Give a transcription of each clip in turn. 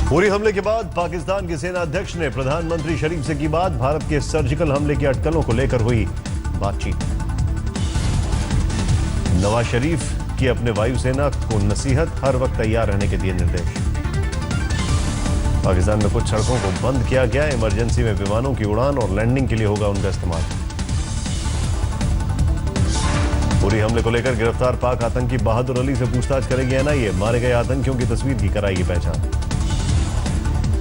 उरी हमले के बाद पाकिस्तान के सेना अध्यक्ष ने प्रधानमंत्री शरीफ से की बात। भारत के सर्जिकल हमले की अटकलों को लेकर हुई बातचीत। नवाज शरीफ की अपने वायुसेना को नसीहत, हर वक्त तैयार रहने के दिए निर्देश। पाकिस्तान में कुछ सड़कों को बंद किया गया। इमरजेंसी में विमानों की उड़ान और लैंडिंग के लिए होगा उनका इस्तेमाल। उरी हमले को लेकर गिरफ्तार पाक आतंकी बहादुर अली से पूछताछ करेगी एनआईए। मारे गए आतंकियों की तस्वीर की कराएगी पहचान।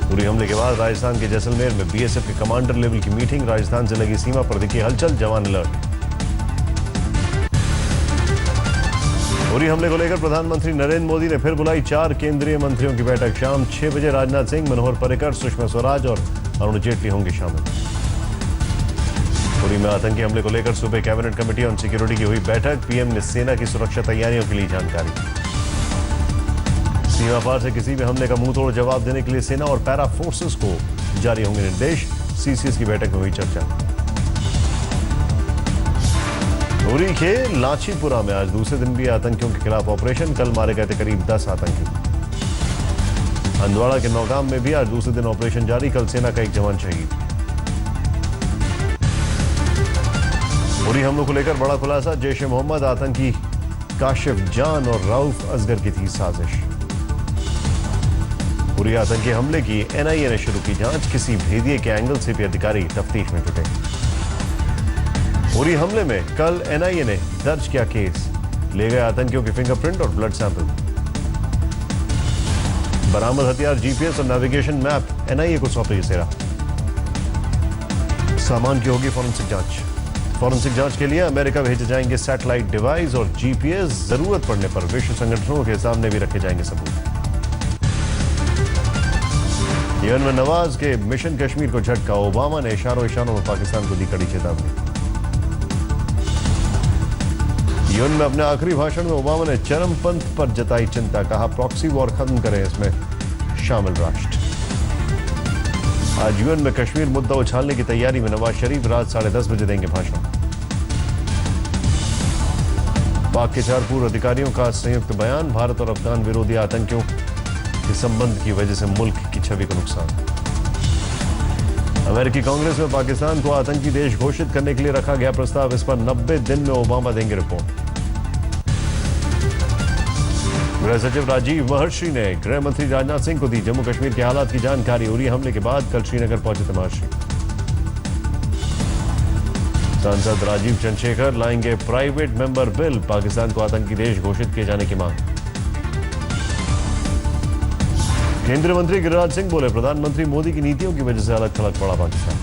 उरी हमले के बाद राजस्थान के जैसलमेर में बीएसएफ के कमांडर लेवल की मीटिंग। राजस्थान से लगी सीमा पर दिखी हलचल, जवान अलर्ट। उरी हमले को लेकर प्रधानमंत्री नरेंद्र मोदी ने फिर बुलाई 4 केंद्रीय मंत्रियों की बैठक। शाम 6 बजे राजनाथ सिंह, मनोहर पर्रिकर, सुषमा स्वराज और अरुण जेटली होंगे शामिल। उरी में आतंकी हमले को लेकर सूबे कैबिनेट कमेटी ऑन सिक्योरिटी की हुई बैठक। पीएम ने सेना की सुरक्षा तैयारियों के लिए जानकारी। सीमा पार से किसी भी हमले का मुंहतोड़ जवाब देने के लिए सेना और पैरा फोर्सेस को जारी होंगे निर्देश। सीसीएस की बैठक में हुई चर्चा। उरी के लाचीपुरा में आज दूसरे दिन भी आतंकियों के खिलाफ ऑपरेशन। कल मारे गए थे करीब 10 आतंकी। हंदवाड़ा के नौगाम में भी आज दूसरे दिन ऑपरेशन जारी। कल सेना का एक जवान शहीद। उरी हमलों को लेकर बड़ा खुलासा। जैश ए मोहम्मद आतंकी काशिफ जान और रऊफ असगर की थी साजिश। उरी आतंकी हमले की एनआईए ने शुरू की जांच। किसी भेदिए के एंगल से भी अधिकारी तफ्तीश में जुटे। उरी हमले में कल एनआईए ने दर्ज किया केस। ले गए आतंकियों के फिंगरप्रिंट और ब्लड सैंपल। बरामद हथियार, जीपीएस और नेविगेशन मैप एनआईए को सौंपेगी सेना। सामान की होगी फॉरेंसिक जांच। फॉरेंसिक जांच के लिए अमेरिका भेजे जाएंगे सैटेलाइट डिवाइस और जीपीएस। जरूरत पड़ने पर विश्व संगठनों के सामने भी रखे जाएंगे सबूत। यूएन में नवाज के मिशन कश्मीर को झटका। ओबामा ने इशारों में पाकिस्तान को दी कड़ी चेतावनी। यूएन में अपने आखिरी भाषण में ओबामा ने चरमपंथ पर जताई चिंता। कहा प्रॉक्सी वॉर खत्म करें इसमें शामिल राष्ट्र। आज यूएन में कश्मीर मुद्दा उछालने की तैयारी में नवाज शरीफ रात 10:30 बजे देंगे भाषण। पाक के 4 पूर्व अधिकारियों का संयुक्त बयान। भारत और अफगान विरोधी आतंकियों के संबंध की वजह से मुल्क की छवि को नुकसान। अमेरिकी कांग्रेस में पाकिस्तान को आतंकी देश घोषित करने के लिए रखा गया प्रस्ताव। इस पर 90 दिन में ओबामा देंगे रिपोर्ट। गृह सचिव राजीव महर्षि ने गृह मंत्री राजनाथ सिंह को दी जम्मू कश्मीर के हालात की जानकारी। उरी हमले के बाद कल श्रीनगर पहुंचे थे महर्षि। सांसद राजीव चंद्रशेखर लाएंगे प्राइवेट मेंबर बिल। पाकिस्तान को आतंकी देश घोषित किए जाने की मांग। केंद्रीय मंत्री गिरिराज सिंह बोले प्रधानमंत्री मोदी की नीतियों की वजह से अलग थलग पड़ा पाकिस्तान।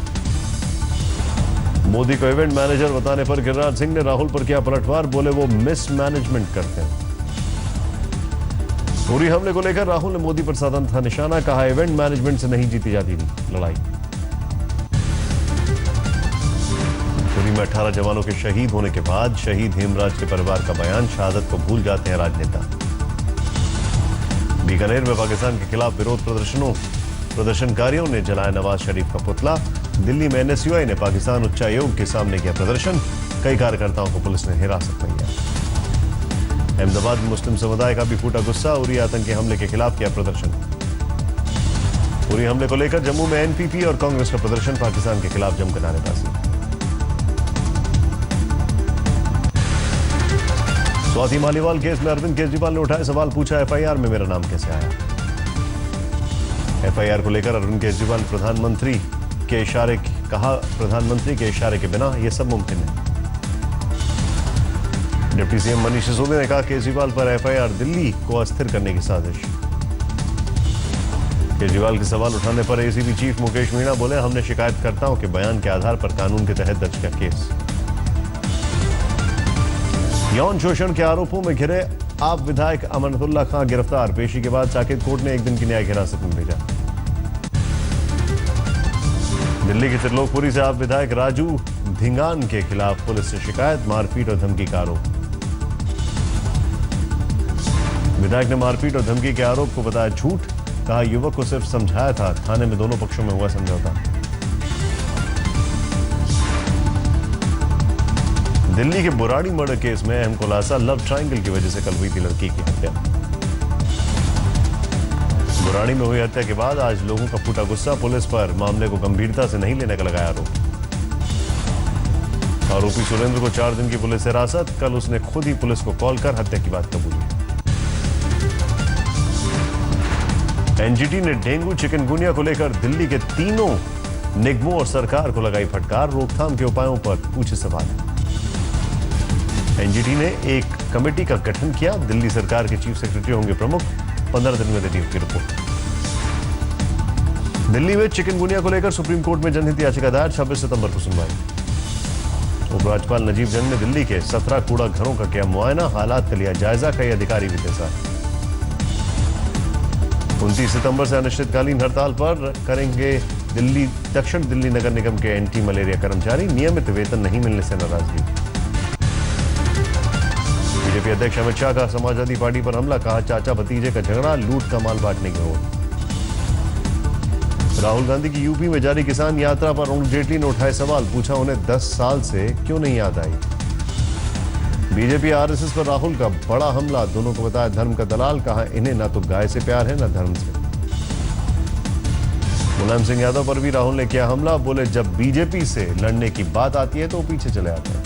मोदी को इवेंट मैनेजर बताने पर गिरिराज सिंह ने राहुल पर किया पलटवार। बोले वो मिसमैनेजमेंट करते हैं। उरी हमले को लेकर राहुल ने मोदी पर साधा था निशाना। कहा इवेंट मैनेजमेंट से नहीं जीती जाती थी लड़ाई। उरी में 18 जवानों के शहीद होने के बाद शहीद हेमराज के परिवार का बयान। शहादत को भूल जाते हैं राजनेता। बीकानेर में पाकिस्तान के खिलाफ विरोध प्रदर्शनकारियों ने जलाया नवाज शरीफ का पुतला। दिल्ली में एनएसयूआई ने पाकिस्तान उच्चायोग के सामने किया प्रदर्शन। कई कार्यकर्ताओं को पुलिस ने हिरासत में लिया। अहमदाबाद में मुस्लिम समुदाय का भी फूटा गुस्सा। उरी आतंकी हमले के खिलाफ किया प्रदर्शन। उरी हमले को लेकर जम्मू में एनपीपी और कांग्रेस का प्रदर्शन। पाकिस्तान के खिलाफ जमकर नारेबाजी। स्वाति मालीवाल केस में अरविंद केजरीवाल ने उठाए सवाल। पूछा एफआईआर में मेरा नाम कैसे आया। एफआईआर को लेकर अरविंद केजरीवाल प्रधानमंत्री के इशारे के बिना यह सब मुमकिन है। डिप्टी सीएम मनीष सिसोदिया ने कहा केजरीवाल पर एफआईआर दिल्ली को अस्थिर करने की साजिश। केजरीवाल के सवाल उठाने पर एसीबी चीफ मुकेश मीणा बोले हमने शिकायतकर्ताओं के बयान के आधार पर कानून के तहत दर्ज किया केस। यौन शोषण के आरोपों में घिरे आप विधायक अमानतुल्ला खां गिरफ्तार। पेशी के बाद साकेत कोर्ट ने 1 दिन की न्यायिक हिरासत में भेजा। दिल्ली के त्रिलोकपुरी से आप विधायक राजू धिंगान के खिलाफ पुलिस से शिकायत। मारपीट और धमकी का आरोप। विधायक ने मारपीट और धमकी के आरोप को बताया झूठ। कहा युवक को सिर्फ समझाया था। थाने में दोनों पक्षों में हुआ समझौता। दिल्ली के बुराड़ी मर्डर केस में अहम खुलासा। लव ट्रायंगल की वजह से कल हुई थी लड़की की हत्या। बरानी में हुई हत्या के बाद आज लोगों का फूटा गुस्सा, पुलिस पर मामले को गंभीरता से नहीं लेने का लगाया आरोप। आरोपी सुरेंद्र को 4 दिन की पुलिस हिरासत, कल उसने खुद ही पुलिस को कॉल कर हत्या की बात कबूली। एनजीटी ने डेंगू चिकनगुनिया को लेकर दिल्ली के तीनों निगमों और सरकार को लगाई फटकार, रोकथाम के उपायों पर पूछे सवाल। एनजीटी ने एक कमेटी का गठन किया, दिल्ली सरकार के चीफ सेक्रेटरी होंगे प्रमुख, 15 दिन में देनी होगी रिपोर्ट। दिल्ली में चिकनगुनिया को लेकर सुप्रीम कोर्ट में जनहित याचिका दायर, 26 सितंबर को सुनवाई। उपराज्यपाल नजीब जंग ने दिल्ली के 17 कूड़ा घरों का किया मुआयना, हालात का लिया जायजा, कई अधिकारी भी थे साथ। 29 सितंबर से अनिश्चितकालीन हड़ताल पर करेंगे दक्षिण दिल्ली नगर निगम के एंटी मलेरिया कर्मचारी, नियमित वेतन नहीं मिलने से नाराजगी। बीजेपी अध्यक्ष अमित शाह का समाजवादी पार्टी पर हमला, कहा चाचा भतीजे का झगड़ा, लूट का माल बांटने की होड़। राहुल गांधी की यूपी में जारी किसान यात्रा पर अरुण जेटली ने उठाए सवाल, पूछा उन्हें 10 साल से क्यों नहीं याद आई। बीजेपी आरएसएस पर राहुल का बड़ा हमला, दोनों को बताया धर्म का दलाल, कहा इन्हें ना तो गाय से प्यार है ना धर्म से। मुलायम सिंह यादव पर भी राहुल ने किया हमला, बोले जब बीजेपी से लड़ने की बात आती है तो पीछे चले आते हैं।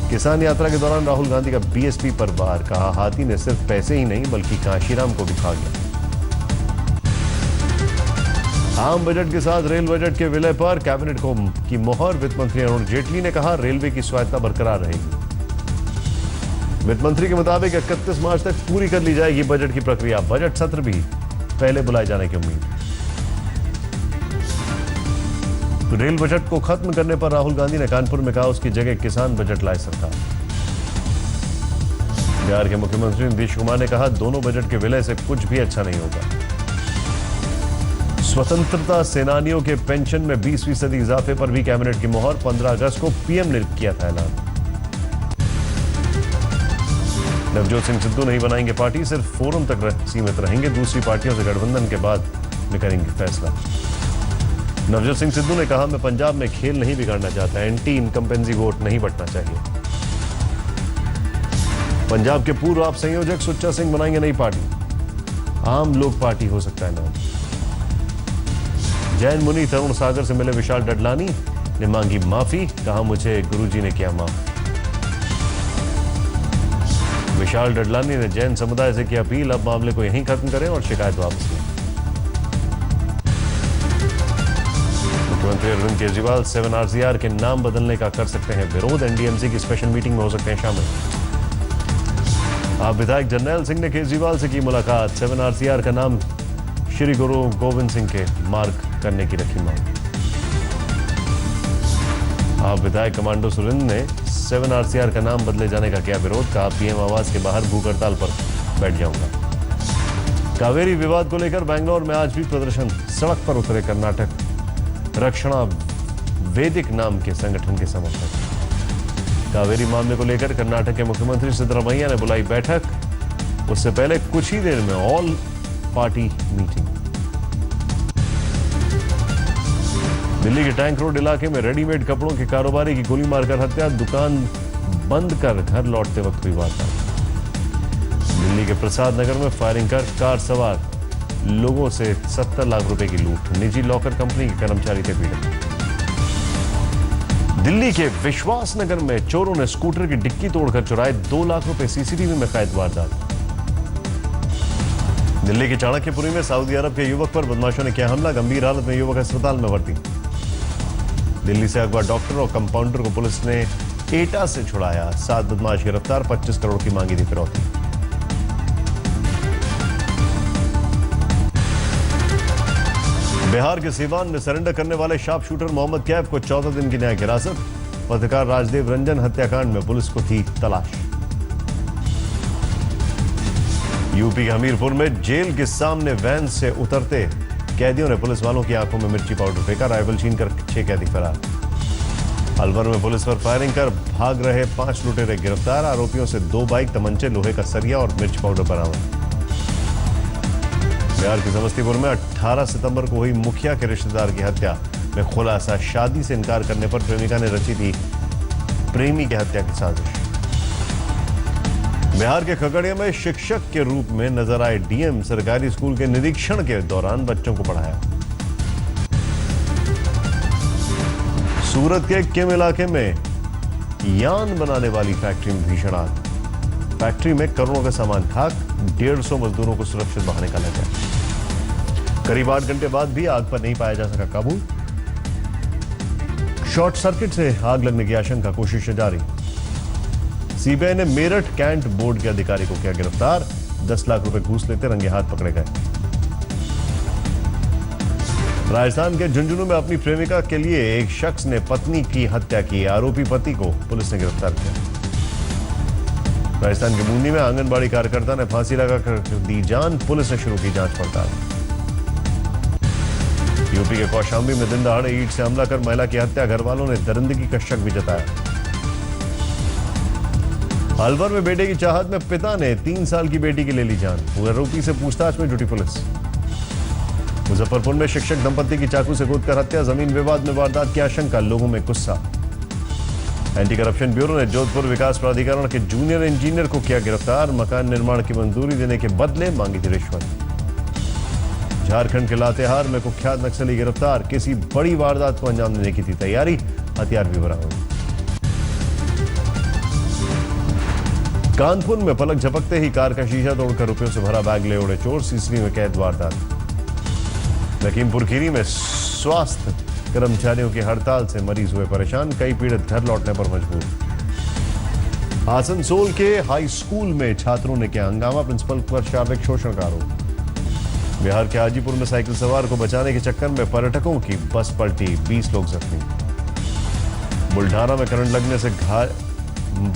किसान यात्रा के दौरान राहुल गांधी का बीएसपी पर वार, कहा हाथी ने सिर्फ पैसे ही नहीं बल्कि कांशीराम को भी खा गया। आम बजट के साथ रेल बजट के विलय पर कैबिनेट की मोहर, वित्त मंत्री अरुण जेटली ने कहा रेलवे की स्वायत्ता बरकरार रहेगी। वित्त मंत्री के मुताबिक 31 मार्च तक पूरी कर ली जाएगी बजट की प्रक्रिया, बजट सत्र भी पहले बुलाए जाने की उम्मीद। रेल बजट को खत्म करने पर राहुल गांधी ने कानपुर में कहा उसकी जगह किसान बजट लाए सरकार। बिहार के मुख्यमंत्री नीतीश कुमार ने कहा दोनों बजट के विलय से कुछ भी अच्छा नहीं होगा। स्वतंत्रता सेनानियों के पेंशन में 20% इजाफे पर भी कैबिनेट की मोहर, 15 अगस्त को पीएम ने किया था ऐलान। नवजोत सिंह सिद्धू नहीं बनाएंगे पार्टी, सिर्फ फोरम तक सीमित रहेंगे, दूसरी पार्टियों से गठबंधन के बाद में करेंगे फैसला। नवजोत सिंह सिद्धू ने कहा मैं पंजाब में खेल नहीं बिगाड़ना चाहता, एंटी इनकम्पेंसी वोट नहीं बंटना चाहिए। पंजाब के पूर्व आप संयोजक सुच्चा सिंह बनाएंगे नई पार्टी, आम लोग पार्टी हो सकता है नाम। जैन मुनि तरुण सागर से मिले विशाल डडलानी ने मांगी माफी, कहा मुझे गुरुजी ने किया माफ। विशाल डडलानी ने जैन समुदाय से की अपील, अब मामले को यहीं खत्म करें और शिकायत वापस लें। मुख्यमंत्री अरविंद केजरीवाल 7RCR के नाम बदलने का कर सकते हैं विरोध, एनडीएमसी की स्पेशल मीटिंग में हो सकते हैं शामिल। आप विधायक जरनैल सिंह ने केजरीवाल से की मुलाकात, 7RCR का नाम श्री गुरु गोविंद सिंह के मार्ग करने की रखी मांग। आप विधायक कमांडो सुरेंद्र ने 7RCR का नाम बदले जाने का किया विरोध, कहा पीएम आवास के बाहर भूख हड़ताल पर बैठ जाऊंगा। कावेरी विवाद को लेकर बैंगलोर में आज भी प्रदर्शन, सड़क पर उतरे कर्नाटक रक्षणा वैदिक नाम के संगठन के समर्थक। कावेरी मामले को लेकर कर्नाटक के मुख्यमंत्री सिद्धरामैया ने बुलाई बैठक, उससे पहले कुछ ही देर में ऑल पार्टी मीटिंग। दिल्ली के टैंक रोड इलाके में रेडीमेड कपड़ों के कारोबारी की गोली मारकर हत्या, दुकान बंद कर घर लौटते वक्त हुई वारदात। दिल्ली के प्रसाद नगर में फायरिंग कर कार सवार लोगों से 70 लाख रुपए की लूट, निजी लॉकर कंपनी के कर्मचारी थे पीड़ित। दिल्ली के विश्वास नगर में चोरों ने स्कूटर की डिक्की तोड़कर चुराए 2 लाख रुपए, सीसीटीवी में कैद वारदात। दिल्ली के चाणक्यपुरी में सऊदी अरब के युवक पर बदमाशों ने किया हमला, गंभीर हालत में युवक अस्पताल में भर्ती। दिल्ली से अगवा डॉक्टर और कंपाउंडर को पुलिस ने एटा से छुड़ाया, 7 बदमाश गिरफ्तार, 25 करोड़ की मांगी थी फिरौती। बिहार के सीवान में सरेंडर करने वाले शार्प शूटर मोहम्मद कैफ को 14 दिन की न्यायिक हिरासत, पत्रकार राजदेव रंजन हत्याकांड में पुलिस को थी तलाश। यूपी के हमीरपुर में जेल के सामने वैन से उतरते कैदियों ने पुलिस वालों की आंखों में मिर्ची पाउडर फेंका, राइफल छीनकर 6 कैदी फरार। अलवर में पुलिस पर फायरिंग कर भाग रहे 5 लुटेरे गिरफ्तार, आरोपियों से 2 बाइक, तमंचे, लोहे का सरिया और मिर्च पाउडर बरामद। बिहार के समस्तीपुर में 18 सितंबर को हुई मुखिया के रिश्तेदार की हत्या में खुलासा, शादी से इनकार करने पर प्रेमिका ने रची थी प्रेमी की हत्या की साजिश। बिहार के खगड़िया में शिक्षक के रूप में नजर आए डीएम सरकारी स्कूल के निरीक्षण के दौरान बच्चों को पढ़ाया। सूरत के किम इलाके में यान बनाने वाली फैक्ट्री में भीषण आग। फैक्ट्री में करोड़ों का सामान खाक, 150 मजदूरों को सुरक्षित बाहर निकाला गया। करीब 8 घंटे बाद भी आग पर नहीं पाया जा सका काबू। शॉर्ट सर्किट से आग लगने की आशंका, कोशिश जारी। सीबीआई ने मेरठ कैंट बोर्ड के अधिकारी को किया गिरफ्तार। 10 लाख रुपए घूस लेते रंगे हाथ पकड़े गए। राजस्थान के झुंझुनू में अपनी प्रेमिका के लिए एक शख्स ने पत्नी की हत्या की। आरोपी पति को पुलिस ने गिरफ्तार किया। राजस्थान के बूंदी में आंगनबाड़ी कार्यकर्ता ने फांसी लगाकर दी जान। पुलिस ने शुरू की जांच पड़ताल। यूपी के कौशाम्बी में दिन दहाड़े ईंट से हमला कर महिला की हत्या, घर वालों ने दरिंदगी का शक भी जताया। अलवर में बेटे की चाहत में पिता ने 3 साल की बेटी की ले ली जान। आरोपी से पूछताछ में जुटी पुलिस। मुजफ्फरपुर में शिक्षक दंपति की चाकू से गोदकर हत्या, जमीन विवाद में वारदात की आशंका, लोगों में गुस्सा। एंटी करप्शन ब्यूरो ने जोधपुर विकास प्राधिकरण के जूनियर इंजीनियर को किया गिरफ्तार। मकान निर्माण की मंजूरी देने के बदले मांगी थी रिश्वत। झारखंड के लातेहार में कुख्यात नक्सली गिरफ्तार। किसी बड़ी वारदात को अंजाम देने की थी तैयारी, हथियार भी बरामद। कानपुर में पलक झपकते ही कार का शीशा तोड़कर रुपयों से भरा बैग ले उड़े चोर। सीसीटीवी में कैद वारदात। लखीमपुर खीरी में स्वास्थ्य कर्मचारियों की हड़ताल से मरीज हुए परेशान। कई पीड़ित घर लौटने पर मजबूर। आसनसोल के हाई स्कूल में छात्रों ने किया हंगामा, प्रिंसिपल पर शारीरिक शोषण का आरोप। बिहार के हाजीपुर में साइकिल सवार को बचाने के चक्कर में पर्यटकों की बस पलटी, 20 लोग जख्मी। बुल्ढाना में करंट लगने से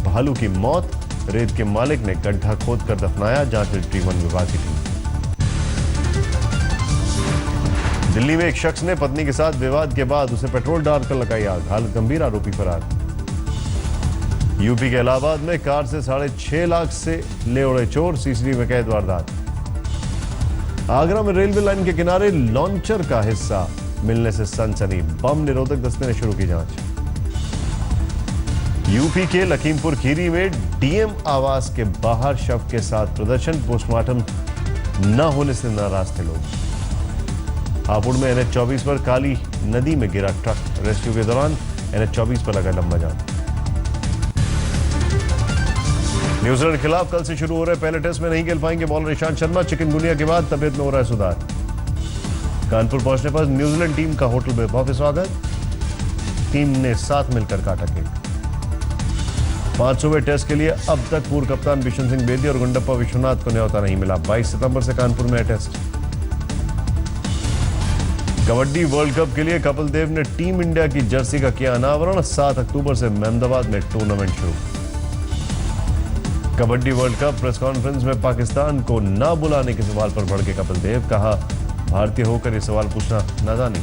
भालू की मौत। रेत के मालिक ने गड्ढा खोदकर दफनाया। जांच में जुटी वन विभाग की टीम। दिल्ली में एक शख्स ने पत्नी के साथ विवाद के बाद उसे पेट्रोल डालकर लगाई आग। हालत गंभीर, आरोपी फरार। यूपी के इलाहाबाद में कार से 6.5 लाख से ले उड़े चोर। सीसीटीवी में कैद वारदात। आगरा में रेलवे लाइन के किनारे लॉन्चर का हिस्सा मिलने से सनसनी। बम निरोधक दस्ते ने शुरू की जांच। यूपी के लखीमपुर खीरी में डीएम आवास के बाहर शव के साथ प्रदर्शन। पोस्टमार्टम न होने से नाराज थे लोग। हापुड़ में NH-24 पर काली नदी में गिरा ट्रक। रेस्क्यू के दौरान NH-24 पर लगा लंबा जाम। न्यूजीलैंड के खिलाफ कल से शुरू हो रहे पहले टेस्ट में नहीं खेल पाएंगे बॉलर ईशांत शर्मा। चिकनगुनिया के बाद तबियत में हो रहा है सुधार। कानपुर पहुंचने पर न्यूजीलैंड टीम का होटल में भव्य स्वागत। टीम ने साथ मिलकर काटा केक। 500वें टेस्ट के लिए अब तक पूर्व कप्तान बिशन सिंह बेदी और गुंडप्पा विश्वनाथ को न्योता नहीं मिला। 22 सितंबर से कानपुर में है टेस्ट। कबड्डी वर्ल्ड कप के लिए कपिल देव ने टीम इंडिया की जर्सी का किया अनावरण। 7 अक्टूबर से अहमदाबाद में टूर्नामेंट शुरू। Kabaddi world cup press conference में पाकिस्तान को न बुलाने के सवाल पर भड़के कपिल देव। कहा, भारतीय होकर यह सवाल पूछना नादानी।